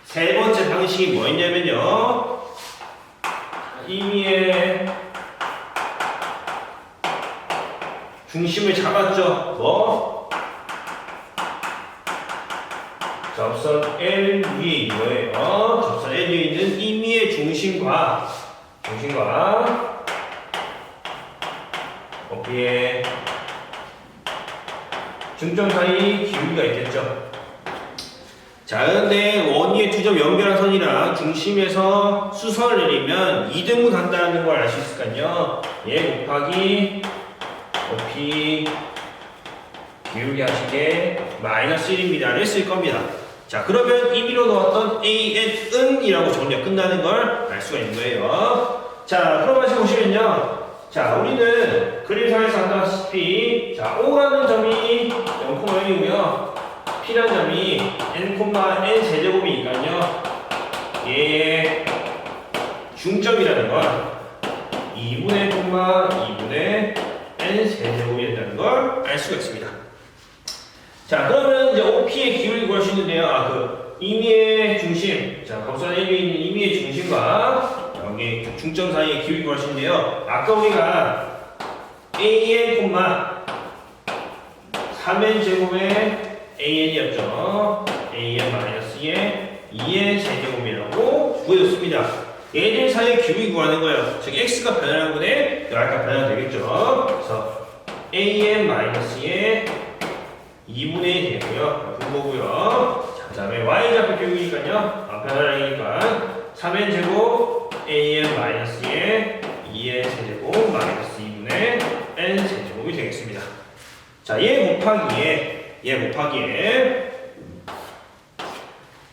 Speaker 1: 세 번째 방식이 뭐였냐면요, 임의의 중심을 잡았죠. 뭐 접선 L 위에 이거예요. 접선 L 위에 있는 임의의 중심과 어깨에 중점 사이 기울기가 있겠죠. 자, 근데 원위의 두 점 연결한 선이랑 중심에서 수선을 내리면 이등분 한다는 걸 알 수 있을까요? 얘 곱하기 OP 기울기 하시게 -1입니다를 쓸 겁니다. 자, 그러면 임의로 넣었던 AN은 이라고 정리가 끝나는 걸 알 수가 있는 거예요. 자, 그럼 다시 보시면요, 자, 우리는 그림상에서 한다시피, 자, O라는 점이 0,1이고요 P라는 점이 n, 세제곱이니까요, 얘의 중점이라는 건 2분의 2분의 n 세제곱이 된다는 걸 알 수가 있습니다. 자, 그러면 이제 OP의 기울기 구할 수 있는데요. 임의의 중심, 자, 접선 L에 있는 임의의 중심과 여기 중점 사이의 기울기 구할 수 있는데요. 아까 우리가 AN, 3n 제곱의 AN이었죠. AN-2의 2n 세제곱이라고 구해줬습니다. 얘들 사이의 기울기 구하는 거예요. 즉 x가 변하는 분에 y가 변하면 되겠죠. 그래서 an-의 2분의 1이 되고요. 분모고요. 자, 그 다음에 y좌표 기울기니까요. 변화량이니까 3n 제곱 an-의 2n 세제곱 마이너스 2분의 n 세제곱이 되겠습니다. 자, 얘 곱하기에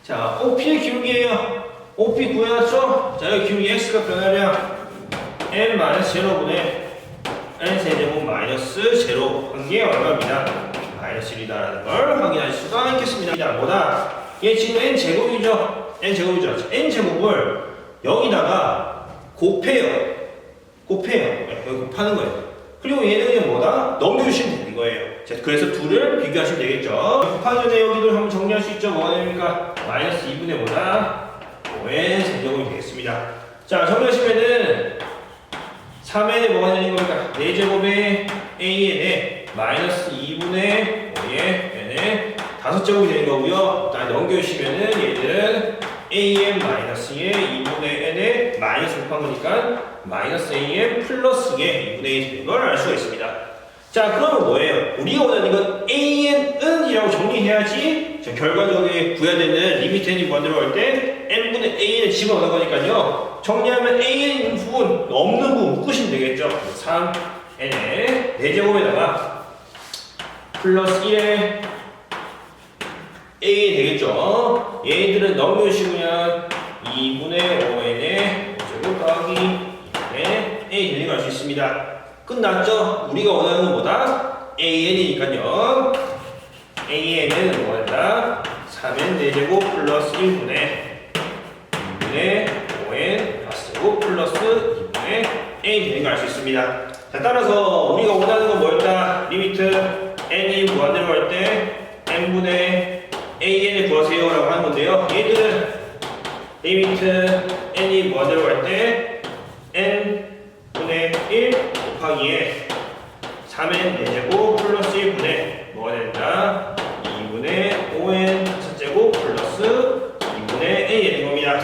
Speaker 1: 자, OP의 기울기예요. OP 구해놨죠? 자, 여기 기울기 x가 변화량 n 마이너스 제로분의 n 세제곱 마이너스 제로 한 게 얼마입니다? 마이너스 1이다라는 걸 확인할 수가 있겠습니다. 뭐다? 얘 지금 n 제곱이죠? n 제곱을 여기다가 곱해요. 여기 곱하는 거예요. 그리고 얘는 뭐다? 넘겨주시면 되는 거예요. 자, 그래서 둘을 비교하시면 되겠죠. 곱하기 전에 여기도 한번 정리할 수 있죠. 뭐가 됩니까? 마이너스 2분의 5다 5n 세제곱이 되겠습니다. 자, 정리하시면은 3n에 뭐가 되는 겁니까? 4제곱에 an에 마이너스 2분의 5의 n에 5제곱이 되는 거고요. 다 넘겨주시면은 얘들은 an 마이너스의 2분의 n에 마이너스 곱한 거니까 마이너스 an 플러스의 2분의 1이 되는 걸 알 수가 있습니다. 자, 그러면 뭐예요? 우리가 원하는 건 an은 이라고 정리해야지 결과적으로 구해야 되는 리미트 n이 무한대로 할 때 n분의 an을 집어넣는 거니까요. 정리하면 an 부분, 없는 부분 묶으시면 되겠죠. 3n의 4제곱에다가 플러스 1의 a 되겠죠. 얘들은 넘겨주시면 2분의 5n의 5제곱 더하기 2분의 a 되는 걸 알 수 있습니다. 끝났죠? 우리가 원하는 건 뭐다? an이니까요. an은 뭐한다? 3n 4제곱 플러스 1분의 2분의 5n 플러스제곱 플러스 2분의 a 되는 걸 알 수 있습니다. 자, 따라서 우리가 원하는 건 뭐였다? 리미트 n이 무한대로 할 때 n분의 an을 구하세요 라고 하는 건데요. 얘들은 리미트 n이 무한대로 할 때 n분의 1 곱하기에 3n 4제곱 플러스 1분의 뭐가 된다? 2분의 5n 5제곱 플러스 2분의 a 되는 겁니다.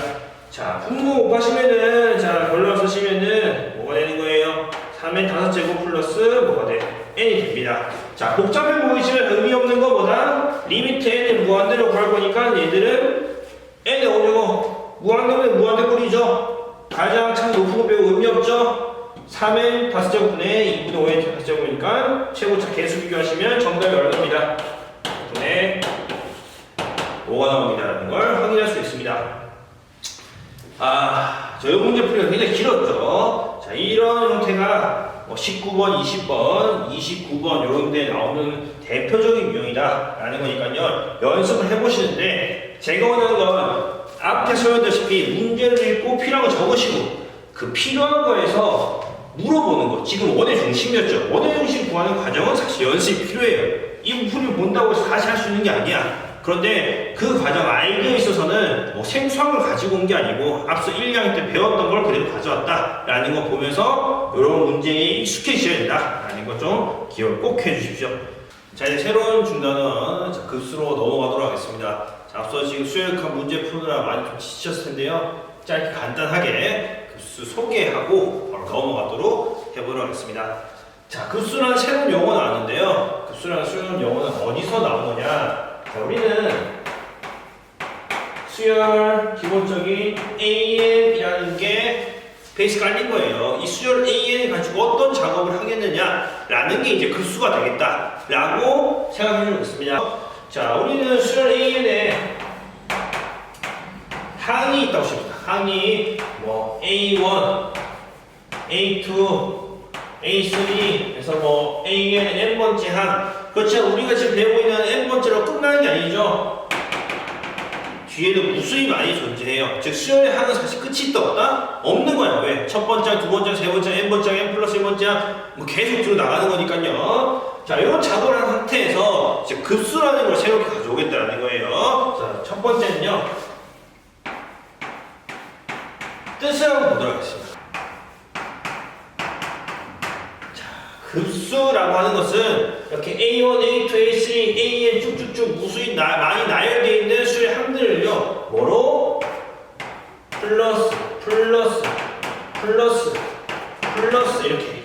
Speaker 1: 자, 분모 곱하시면은 자, 결론 쓰시면은 뭐가 되는 거예요? 3n 5제곱 플러스 뭐가 돼? n이 됩니다. 자, 복잡해 보이시면 의미 없는 거보다 리미트 n을 무한대로 구할 거니까 얘들은 n의 어려워 무한대면 무한대 꼴이죠. 가장 참 높은 거 배우 의미 없죠. 3n 5제곱분의 2분의 5n 5제곱이니까 최고차 개수 비교하시면 정답이 얼마입니다. 2분의 5가 나옵니다라는 걸 확인할 수 있습니다. 저 문제 풀이가 굉장히 길었죠. 자, 이런 형태가 19번, 20번, 29번 이런 데 나오는 대표적인 유형이다 라는 거니까요. 연습을 해보시는데 제가 원하는 건 앞에 설명드렸다시피 문제를 읽고 필요한 거 적으시고 그 필요한 거에서 물어보는 거. 지금 원의 중심이었죠. 원의 중심 구하는 과정은 사실 연습이 필요해요. 이 부분을 본다고 해서 다시 할 수 있는 게 아니야. 그런데 그 과정 아이디어에 있어서는 뭐 생소한 걸 가지고 온 게 아니고 앞서 1, 2학년 때 배웠던 걸 그대로 가져왔다 라는 거 보면서 이런 문제에 익숙해지셔야 된다 라는 거 좀 기억을 꼭 해주십시오. 자, 이제 새로운 중단은 급수로 넘어가도록 하겠습니다. 자, 앞서 지금 수요일학 문제 푸느라 많이 좀 지치셨을 텐데요. 짧게 간단하게 급수 소개하고 바로 넘어가도록 해보도록 하겠습니다. 자, 급수라는 새로운 용어 나왔는데요. 급수라는 새로운 용어는 어디서 나오느냐? 자, 우리는 수열 기본적인 AN이라는 게 베이스 깔린 거예요. 이 수열 AN을 가지고 어떤 작업을 하겠느냐라는 게 이제 급수가 되겠다라고 생각해 주고 있습니다. 자, 우리는 수열 AN에 항이 있다고 칩니다. 항이 뭐 A1, A2, A3 그래서 뭐 AN n번째 항. 그렇죠. 우리가 지금 배우고 있는 n번째로 끝나는 게 아니죠. 뒤에도 무수히 많이 존재해요. 즉 수열의 항은 사실 끝이 있다 없다? 없는 거야. 왜? 첫 번째 항, 두 번째 항, 세 번째 항, n번째 항, n 플러스 1번째 항 뭐 계속 들어 나가는 거니까요. 자, 이런 작업을 한 상태에서 이제 급수라는 걸 새롭게 가져오겠다는 거예요. 자, 첫 번째는요. 뜻을 한번 보도록 하겠습니다. 급수라고 하는 것은 이렇게 A1, A2, A3, AN 쭉쭉쭉 무수히 많이 나열되어 있는 수의 항들을요 뭐로? 플러스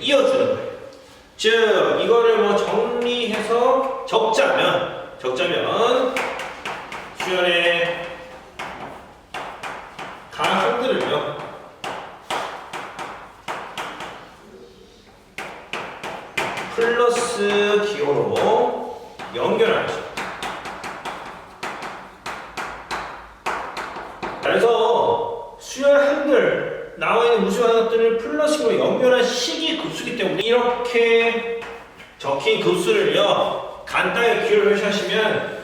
Speaker 1: 이어주는 거예요. 즉 이거를 뭐 정리해서 적자면 수열의 가항들을요 플러스 기호로 연결하죠. 그래서 수열 한들 나와 있는 무수한 것들을 플러스로 연결한 식이 급수이기 때문에 이렇게 적힌 급수를요 간단하게 기호를 표시하시면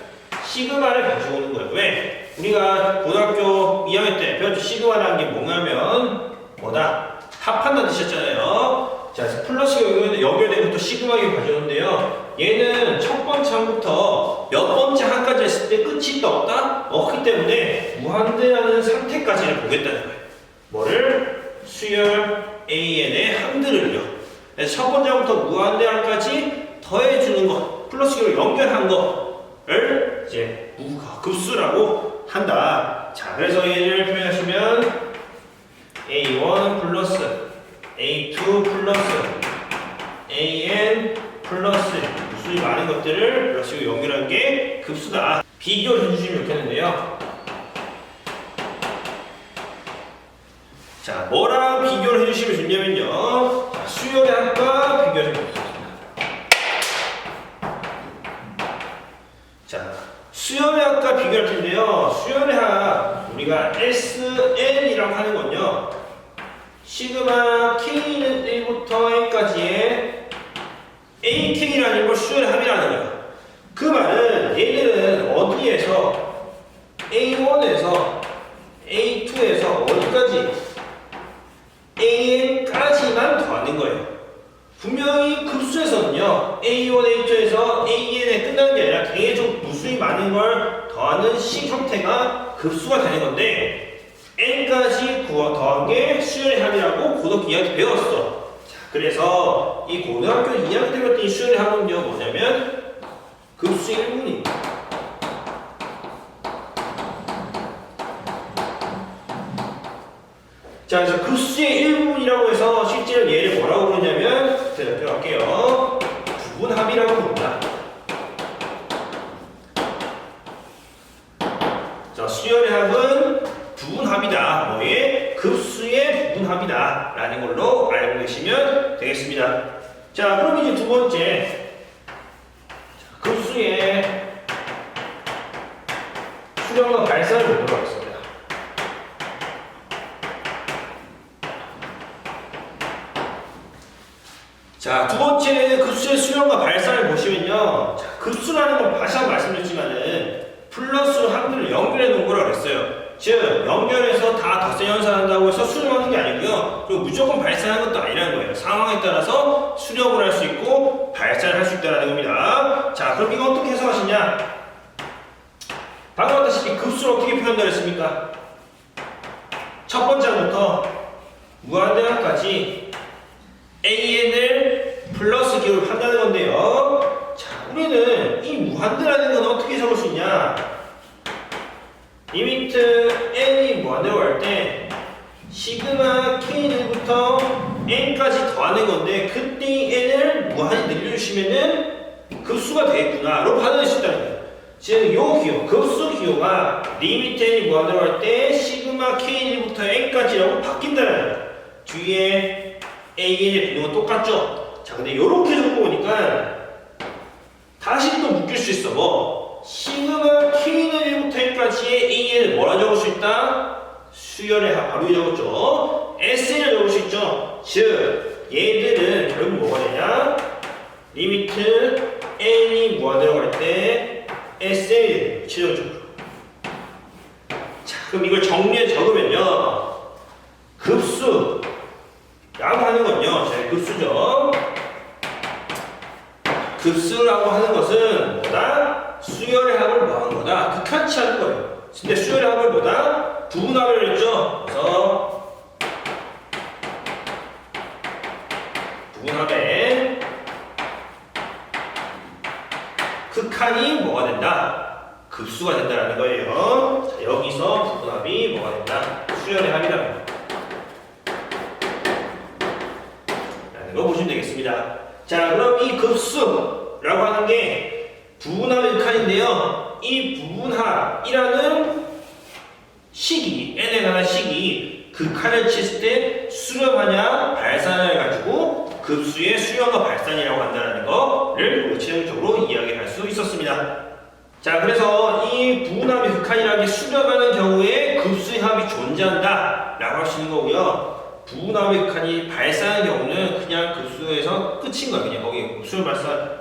Speaker 1: 시그마를 가지고 오는 거예요. 왜? 우리가 고등학교 2학년 때 배웠죠. 시그마라는 게 뭐냐면 뭐다? 합한다는 뜻이었잖아요. 자, 플러스가 연결되고 또 시그마가 가져오는데요. 얘는 첫 번째 항부터 몇 번째 항까지 했을 때 끝이 있다 없다? 없기 때문에 무한대라는 상태까지를 보겠다는 거예요. 뭐를? 수열 AN의 항들을요. 그래서 첫 번째 항부터 무한대 항까지 더해주는 것, 플러스로 연결한 거를 이제 무급수라고 한다. 자, 그래서 얘를 표현하시면 A1 플러스 A2 플러스 AN 플러스 무수히 많은 것들을 플러스로 연결한 게 급수다. 비교를 해주시면 좋겠는데요. 자, 뭐랑 비교를 해주시면 좋냐면요. 자, 수열의 합과 비교를 해주겠습니다. 자, 수열의 합과 비교할 텐데요. 수열의 합, 우리가 SN이라고 하는 건요. 시그마 K는 1부터 N까지의 AK라는 걸 수열의 합이라는 거예요. 그 말은 얘들은 어디에서 A1에서 A2에서 어디까지 AN까지만 더하는 거예요. 분명히 급수에서는요 A1, A2에서 AN에 끝나는 게 아니라 계속 무수히 많은 걸 더하는 식 형태가 급수가 되는 건데 n까지 더한 게 수열의 합이라고 고등학교 2학년 때 배웠어. 자, 그래서 이 고등학교 2학년 때 배웠던 이 수열의 합은요 뭐냐면 급수의 1분입니다. 자, 그래서 급수의 1분이라고 해서 실제로 얘를 뭐라고 부르냐면 제가 들어갈게요. 부분합이라고 부릅니다. 자, 수열의 합은 부분합이다. 뭐의? 급수의 부분합이다. 라는 걸로 알고 계시면 되겠습니다. 자, 그럼 이제 두 번째. 급수의 수렴과 발산을 보도록 하겠습니다. 자, 두 번째 급수의 수렴과 발산을 보시면요. 자, 급수라는 건 다시 한번 말씀드렸지만은 플러스로 한글을 연결해 놓은 거라고 그랬어요. 즉, 연결해서 다 덧셈 연산한다고 해서 수렴하는 게 아니고요. 그리고 무조건 발산하는 것도 아니라는 거예요. 상황에 따라서 수렴을 할 수 있고 발산을 할 수 있다는 겁니다. 자, 그럼 이거 어떻게 해석하시냐? 방금 봤다시피 급수를 어떻게 표현한다고 했습니까? 첫 번째부터 무한대항까지 AN을 플러스 기호를 한다는 건데요. 자, 우리는 이 무한대라는 건 어떻게 적을 수 있냐? 리미트 n이 무한대로 갈 때 시그마 k1부터 n까지 더하는 건데 그때 n을 무한히 늘려주시면은 급수가 되겠구나로 받아낼 수 있다는 거예요. 즉, 요 기호, 급수 기호가 리미트 n이 무한대로 갈 때 시그마 k1부터 n까지라고 바뀐다는 거예요. 뒤에 AN의 비중은 똑같죠? 자, 근데 요렇게 적어보니까 다시 또 묶일 수 있어. 뭐? 시그마 K는 1부터 N까지의 AN을 뭐라 적을 수 있다? 수열의 합, 바로 적었죠? SN을 적을 수 있죠? 즉, 얘들은 결국 뭐가 되냐? 리미트 N이 무한대로 갈 때 SN이 구체적으로. 자, 그럼 이걸 정리해 적으면요. 급수 라고 하는 건요, 자, 급수죠. 급수라고 하는 것은 뭐다? 수열의 합을 뭐하는 거다? 극한치 하는 거예요. 근데 수열의 합을 뭐다? 부분합을 했죠. 그래서 부분합의 극한이 뭐가 된다? 급수가 된다는 거예요. 자, 여기서 부분합이 뭐가 된다? 수열의 합이라는 거예요. 된다는 거 보시면 되겠습니다. 자, 그럼 이 급수라고 하는 게 부분합의 극한인데요. 이 부분합이라는 식이, n에 관한 식이 극한을 쳤을 때 수렴하냐 발산을 가지고 급수의 수렴과 발산이라고 한다는 거를 우리 최종적으로 이야기할 수 있었습니다. 자, 그래서 이 부분합의 극한이라는 게 수렴하는 경우에 급수의 합이 존재한다 라고 할 수 있는 거고요. 부분합의 극한이 발산하는 경우는 그냥 급수에서 끝인 거예요. 그냥 거기 급수를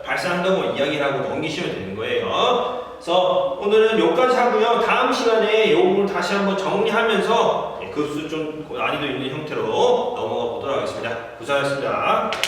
Speaker 1: 발산한다고 이야기를 하고 넘기시면 되는 거예요. 그래서 오늘은 여기까지 하고요. 다음 시간에 이 부분을 다시 한번 정리하면서 급수 좀 난이도 있는 형태로 넘어가 보도록 하겠습니다. 고생하셨습니다.